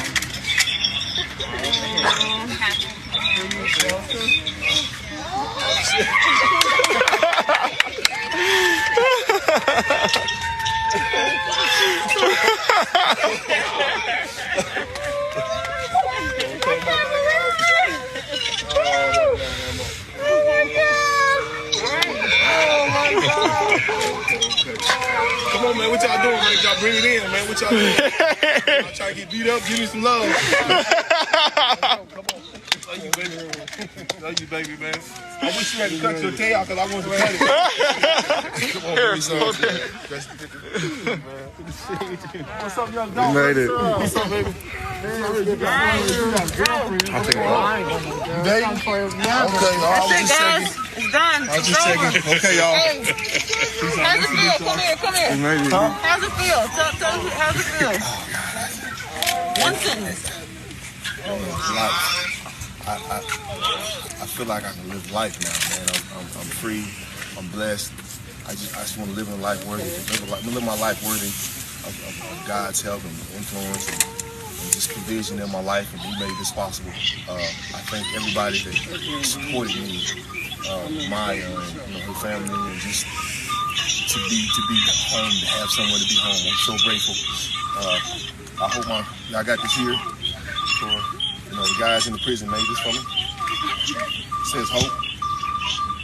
Come on, man. What y'all doing, man? Y'all bring it in, man. What y'all doing? Y'all trying to get beat up? Give me some love. Come on. Love you, baby. Love you, baby, man. I wish you had to cut your tail because I want to cut it. Come on, what's up, young dog? We made it. What's up, baby? I'll take it. Baby? Okay, I was just checking. It's done. I was just checking. Okay, y'all. How's it feel? Come here. We made it. How's it feel? How's it feel? One sentence. Life. I feel like I can live life now, man. I'm free. I'm blessed. I just want to live a life worthy. Live my life worthy of God's help and influence and just provision in my life, and He made this possible. I thank everybody that supported me, Maya and her family, and just to be home, to have somewhere to be home. I'm so grateful. I hope y'all got this here for. The guys in the prison made this for me. It says hope,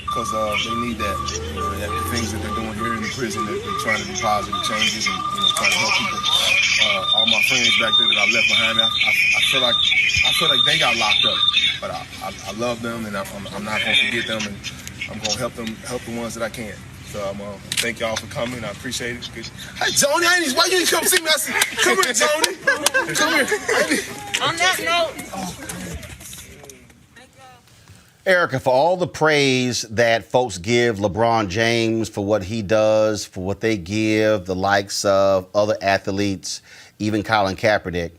because they need that. The things that they're doing here in the prison, that they're trying to be positive changes and trying to help people. All my friends back there that I left behind, I feel like they got locked up, but I love them, and I'm not gonna forget them, and I'm gonna help the ones that I can. So thank y'all for coming. I appreciate it. Hey, Tony, why you didn't come see me? I said, come here, Tony. Come here. On that note. Erica, for all the praise that folks give LeBron James for what he does, for what they give the likes of other athletes, even Colin Kaepernick,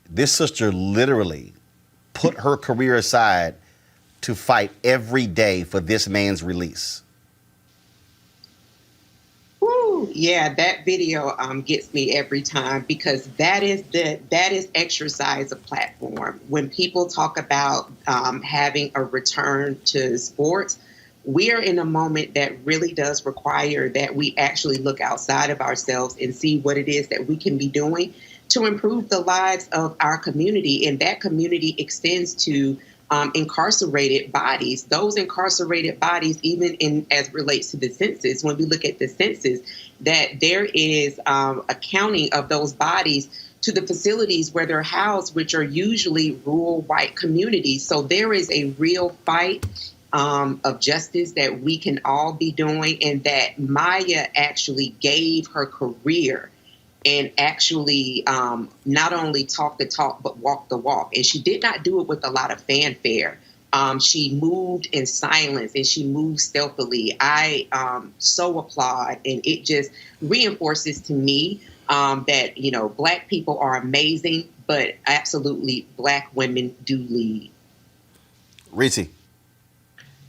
this sister literally put her career aside to fight every day for this man's release. Yeah, that video gets me every time, because that is exercise a platform. When people talk about having a return to sports, we are in a moment that really does require that we actually look outside of ourselves and see what it is that we can be doing to improve the lives of our community. And that community extends to incarcerated bodies. Those incarcerated bodies, even in as relates to the census, when we look at the census, that there is a counting of those bodies to the facilities where they're housed, which are usually rural white communities. So there is a real fight of justice that we can all be doing, and that Maya actually gave her career and actually not only talk the talk, but walk the walk. And she did not do it with a lot of fanfare. She moved in silence and she moved stealthily. I so applaud, and it just reinforces to me that, you know, Black people are amazing, but absolutely Black women do lead. Reese.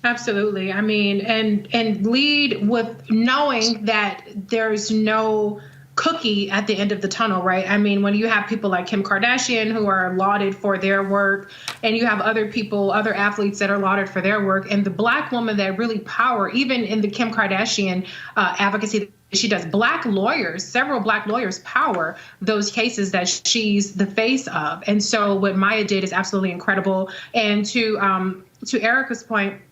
Absolutely. I mean, and lead with knowing that there's no cookie at the end of the tunnel, right? I mean, when you have people like Kim Kardashian who are lauded for their work, and you have other people, other athletes that are lauded for their work, and the Black woman that really power, even in the Kim Kardashian advocacy she does, Black lawyers, several Black lawyers power those cases that she's the face of. And so what Maya did is absolutely incredible. And to Erica's point,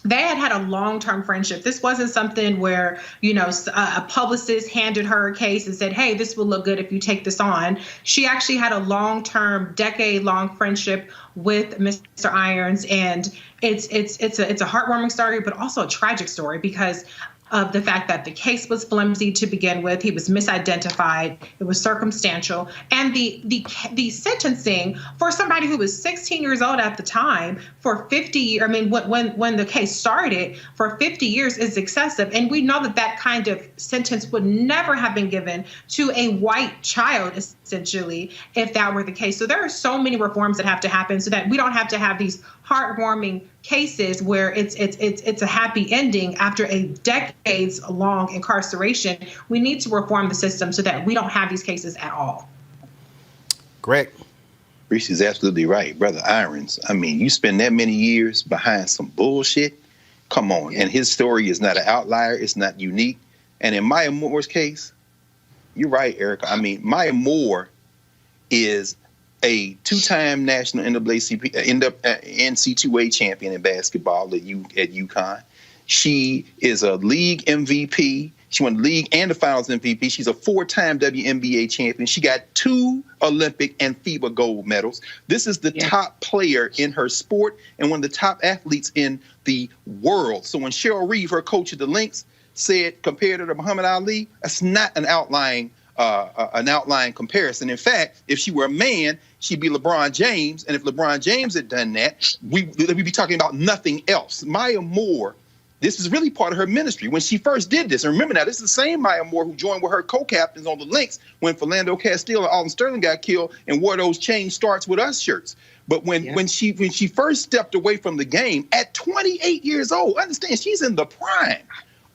they had a long-term friendship. This wasn't something where, you know, a publicist handed her a case and said, hey, this will look good if you take this on. She actually had a long-term, decade-long friendship with Mr. Irons. And it's a heartwarming story, but also a tragic story because of the fact that the case was flimsy to begin with. He was misidentified. It was circumstantial. And the sentencing for somebody who was 16 years old at the time for 50 years, I mean, when the case started, for 50 years is excessive. And we know that that kind of sentence would never have been given to a white child, essentially, if that were the case. So there are so many reforms that have to happen so that we don't have to have these heartwarming cases where it's a happy ending after a decades-long incarceration. We need to reform the system so that we don't have these cases at all. Greg. Reese is absolutely right. Brother Irons, I mean, you spend that many years behind some bullshit. Come on. And his story is not an outlier. It's not unique. And in Maya Moore's case, you're right, Erica. I mean, Maya Moore is a two-time national NCAA champion in basketball at UConn. She is a league MVP. She won the league and the finals MVP. She's a four-time WNBA champion. She got 2 Olympic and FIBA gold medals. This is the top player in her sport and one of the top athletes in the world. So when Cheryl Reeve, her coach at the Lynx, said compared her to Muhammad Ali, that's not an outlying comparison. In fact, if she were a man, she'd be LeBron James. And if LeBron James had done that, we'd be talking about nothing else. Maya Moore, this is really part of her ministry. When she first did this, and remember now, this is the same Maya Moore who joined with her co-captains on the Lynx when Philando Castile and Alton Sterling got killed and wore those "Change Starts With Us" shirts. But when she first stepped away from the game at 28 years old, understand she's in the prime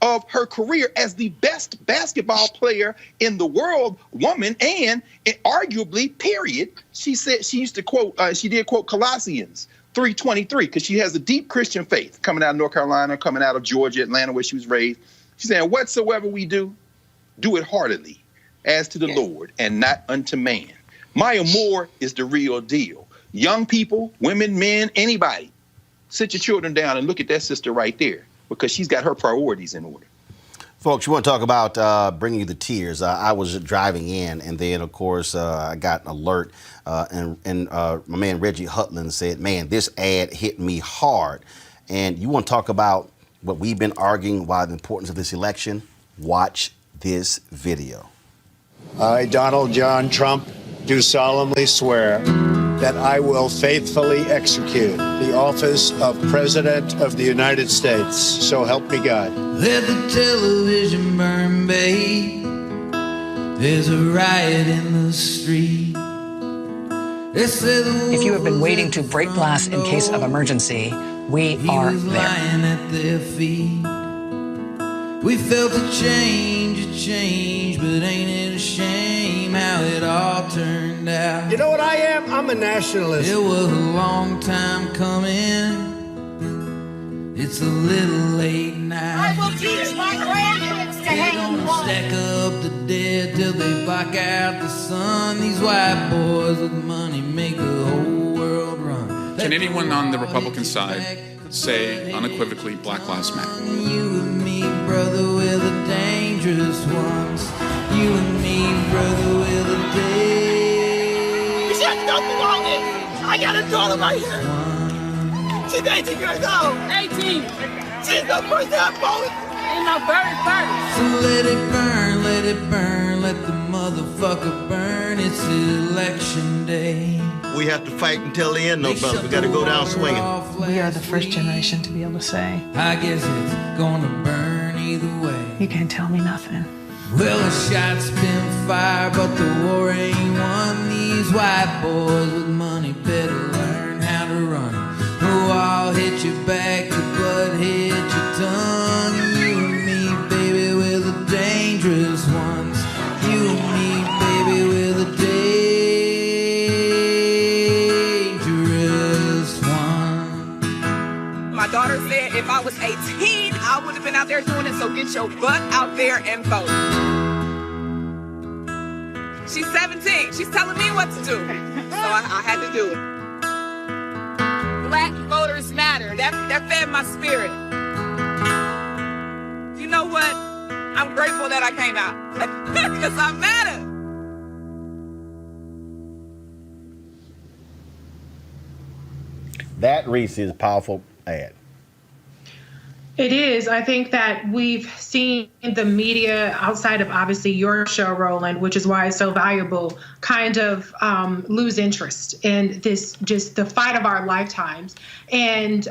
of her career as the best basketball player in the world, woman, and arguably, period. She said she used to quote, she did quote Colossians 3:23, because she has a deep Christian faith coming out of North Carolina, coming out of Georgia, Atlanta, where she was raised. She's saying, whatsoever we do, do it heartily, as to the Lord, and not unto man. Maya Moore is the real deal. Young people, women, men, anybody, sit your children down and look at that sister right there, because she's got her priorities in order. Folks, you want to talk about bringing you the tears. I was driving in, and then, of course, I got an alert, and my man Reggie Hutland said, man, this ad hit me hard. And you want to talk about what we've been arguing, why the importance of this election? Watch this video. I, Donald John Trump, do solemnly swear that I will faithfully execute the office of President of the United States. So help me God. Let the television burn, babe. There's a riot in the street. If you have been waiting to break glass in case of emergency, we are there. At their feet. We felt a change, but ain't it a shame how it all turned out? You know what I am? I'm a nationalist. It was a long time coming. It's a little late now. I will teach my grandkids to hang one. Stack up the dead till they block out the sun. These white boys with money make the whole world run. Can anyone on the Republican side say unequivocally Black Lives Matter? You and me, brother, we're the dangerous ones. You and me, brother, we're the dangerous. You should have nothing wrong with it. I got a daughter right here. She's 18 years old. 18. She's the first that voted in my very first. So let it burn, let it burn, let the motherfucker burn. It's election day. We have to fight until the end, though, brother. We got to go down swinging. We are the first generation to be able to say, I guess it's gonna burn either way. you can't tell me nothing. Well, the shots been fired, but the war ain't won. These white boys with money better learn how to run. Oh, I'll hit you back, the blood hit your tongue. You and me, baby, we're the dangerous ones. You and me, baby, we're the dangerous ones. My daughter said if I was 18, I would have been out there doing it, so get your butt out there and vote. She's 17. She's telling me what to do. So I had to do it. Black voters matter. That fed my spirit. You know what? I'm grateful that I came out. Because I matter. That, Reese, is a powerful ad. It is. I think that we've seen the media outside of obviously your show, Roland, which is why it's so valuable, kind of lose interest in this, just the fight of our lifetimes. And,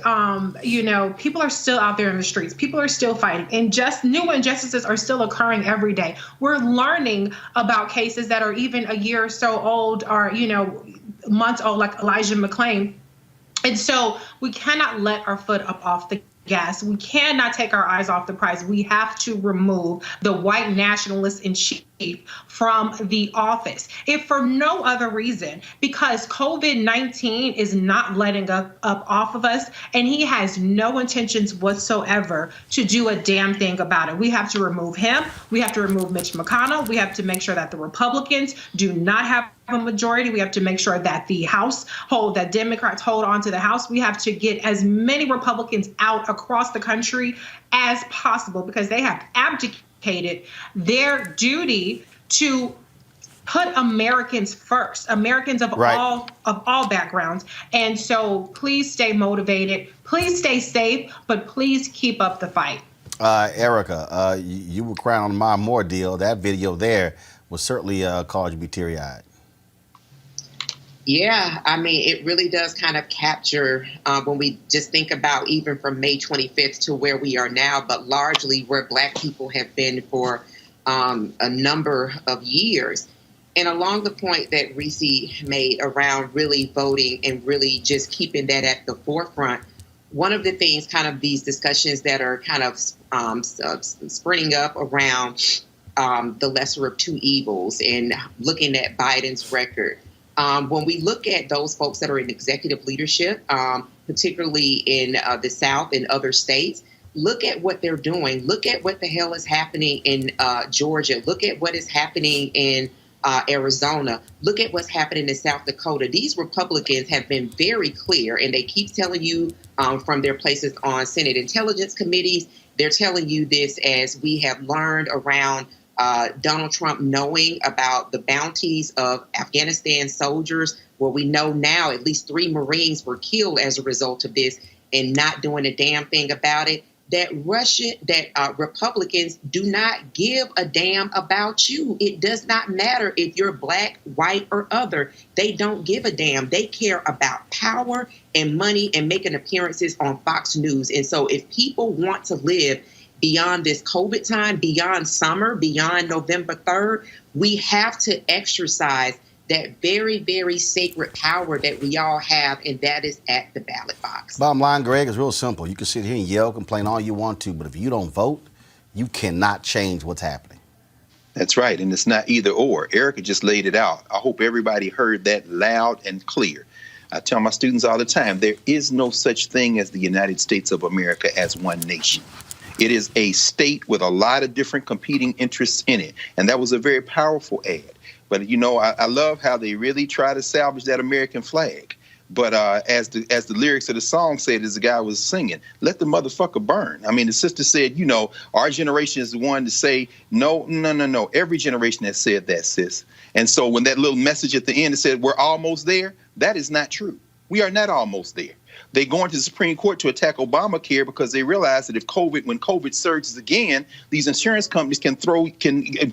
you know, people are still out there in the streets. People are still fighting, and just new injustices are still occurring every day. We're learning about cases that are even a year or so old, or, you know, months old, like Elijah McClain. And so we cannot let our foot up off the gas. We cannot take our eyes off the prize. We have to remove the white nationalist in chief from the office, if for no other reason, because COVID-19 is not letting up off of us, and he has no intentions whatsoever to do a damn thing about it. We have to remove him. We have to remove Mitch McConnell. We have to make sure that the Republicans do not have a majority. We have to make sure that the House that Democrats hold on to the House. We have to get as many Republicans out across the country as possible, because they have abdicated their duty to put Americans first, Americans of all backgrounds. And so please stay motivated, please stay safe, but please keep up the fight. Erica, you were crying on the Mom Moore deal. That video there will certainly cause you to be teary-eyed. Yeah, I mean, it really does kind of capture when we just think about even from May 25th to where we are now, but largely where Black people have been for a number of years. And along the point that Reese made around really voting and really just keeping that at the forefront, one of the things, kind of these discussions that are kind of springing up around the lesser of two evils and looking at Biden's record. When we look at those folks that are in executive leadership, particularly in the South and other states, look at what they're doing. Look at what the hell is happening in Georgia. Look at what is happening in Arizona. Look at what's happening in South Dakota. These Republicans have been very clear, and they keep telling you from their places on Senate Intelligence Committees, they're telling you this as we have learned around Donald Trump knowing about the bounties of Afghanistan soldiers, where we know now at least 3 Marines were killed as a result of this, and not doing a damn thing about it. That Republicans do not give a damn about you. It does not matter if you're Black, white, or other. They don't give a damn. They care about power and money and making appearances on Fox News. And so if people want to live beyond this COVID time, beyond summer, beyond November 3rd, we have to exercise that very, very sacred power that we all have, and that is at the ballot box. Bottom line, Greg, is real simple. You can sit here and yell, complain all you want to, but if you don't vote, you cannot change what's happening. That's right, and it's not either or. Erica just laid it out. I hope everybody heard that loud and clear. I tell my students all the time, there is no such thing as the United States of America as one nation. It is a state with a lot of different competing interests in it, and that was a very powerful ad. But, you know, I love how they really try to salvage that American flag. But as the lyrics of the song said, as the guy was singing, let the motherfucker burn. I mean, the sister said, our generation is the one to say, no. Every generation has said that, sis. And so when that little message at the end said, we're almost there, that is not true. We are not almost there. They going to the Supreme Court to attack Obamacare because they realize that when COVID surges again, these insurance companies can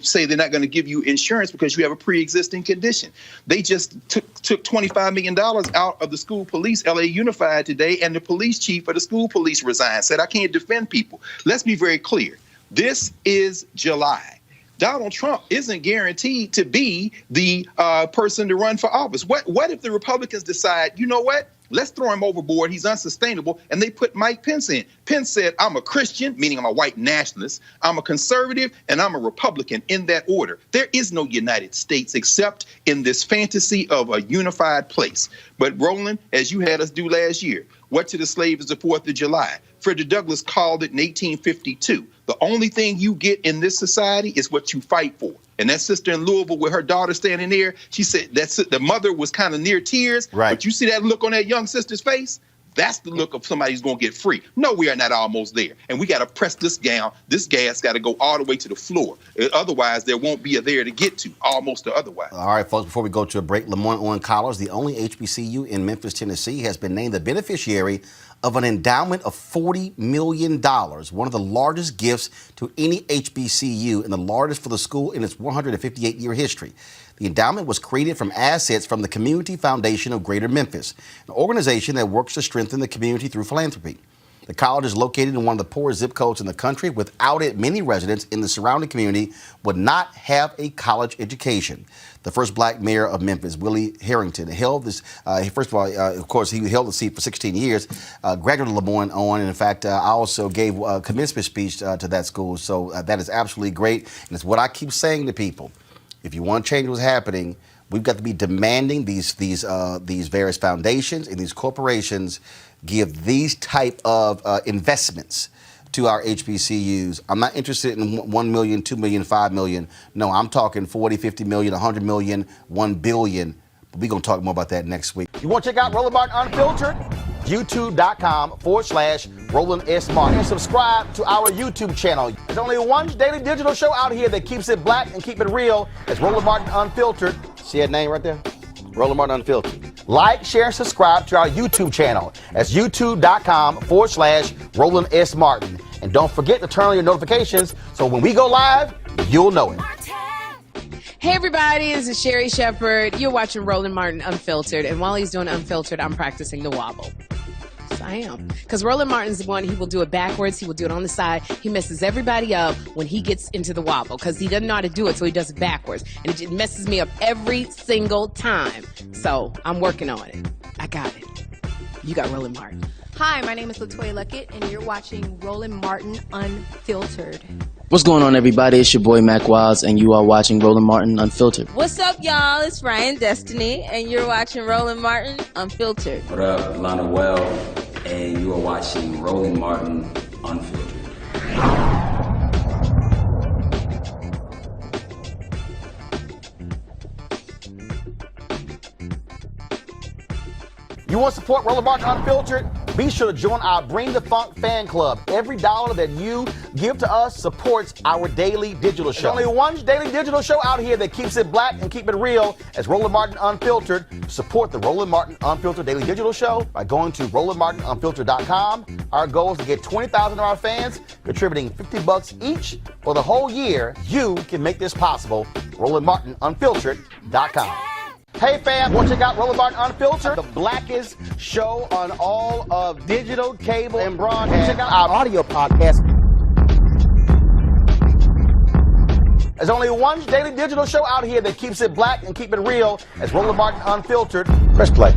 say they're not going to give you insurance because you have a pre-existing condition. They just took $25 million out of the school police, LA Unified today, and the police chief of the school police resigned, said, I can't defend people. Let's be very clear. This is July. Donald Trump isn't guaranteed to be the person to run for office. What if the Republicans decide, you know what? Let's throw him overboard. He's unsustainable. And they put Mike Pence in. Pence said, I'm a Christian, meaning I'm a white nationalist. I'm a conservative, and I'm a Republican in that order. There is no United States except in this fantasy of a unified place. But Roland, as you had us do last year, what to the slave is the 4th of July. Frederick Douglass called it in 1852. The only thing you get in this society is what you fight for. And that sister in Louisville with her daughter standing there, she said the mother was kind of near tears. Right. But you see that look on that young sister's face? That's the look of somebody who's going to get free. No, we are not almost there. And we got to press this down. This gas got to go all the way to the floor. Otherwise, there won't be a there to get to, almost or otherwise. All right, folks, before we go to a break, Lamont Owen College, the only HBCU in Memphis, Tennessee, has been named the beneficiary of an endowment of $40 million, one of the largest gifts to any HBCU and the largest for the school in its 158-year history. The endowment was created from assets from the Community Foundation of Greater Memphis, an organization that works to strengthen the community through philanthropy. The college is located in one of the poorest zip codes in the country. Without it, many residents in the surrounding community would not have a college education. The first black mayor of Memphis, Willie Harrington, held this, first of all, of course, he held the seat for 16 years, graduated Lamont Owen, and in fact, I also gave a commencement speech to that school, so that is absolutely great, and it's what I keep saying to people. If you want to change what's happening, we've got to be demanding these various foundations and these corporations give these type of investments to our HBCUs. I'm not interested in 1 million, 2 million, 5 million. No, I'm talking 40, 50 million, 100 million, 1 billion. We're going to talk more about that next week. You want to check out Roland Martin Unfiltered? YouTube.com/Roland S. Martin. And subscribe to our YouTube channel. There's only one daily digital show out here that keeps it black and keep it real. It's Roland Martin Unfiltered. See that name right there? Roland Martin Unfiltered. Like, share, and subscribe to our YouTube channel. That's youtube.com/Roland S. Martin. And don't forget to turn on your notifications so when we go live, you'll know it. Hey everybody, this is Sherry Shepherd. You're watching Roland Martin Unfiltered, and while he's doing Unfiltered, I'm practicing the wobble. Yes, I am. Because Roland Martin's the one, he will do it backwards, he will do it on the side. He messes everybody up when he gets into the wobble, because he doesn't know how to do it, so he does it backwards. And it messes me up every single time. So, I'm working on it. I got it. You got Roland Martin. Hi, my name is LaToya Luckett, and you're watching Roland Martin Unfiltered. What's going on, everybody? It's your boy Mac Wiles, and you are watching Roland Martin Unfiltered. What's up, y'all? It's Ryan Destiny, and you're watching Roland Martin Unfiltered. What up, Lana Well, and you are watching Roland Martin Unfiltered. You want to support Roland Martin Unfiltered? Be sure to join our Bring the Funk fan club. Every dollar that you give to us supports our daily digital show. There's only one daily digital show out here that keeps it black and keep it real. It's Roland Martin Unfiltered. Support the Roland Martin Unfiltered daily digital show by going to RolandMartinUnfiltered.com. Our goal is to get 20,000 of our fans contributing $50 each for the whole year. You can make this possible. RolandMartinUnfiltered.com. Hey fam, want to check out Roland Martin Unfiltered, the blackest show on all of digital, cable, and broadcast. Check out our audio podcast. There's only one daily digital show out here that keeps it black and keep it real. It's Roland Martin Unfiltered. Press play.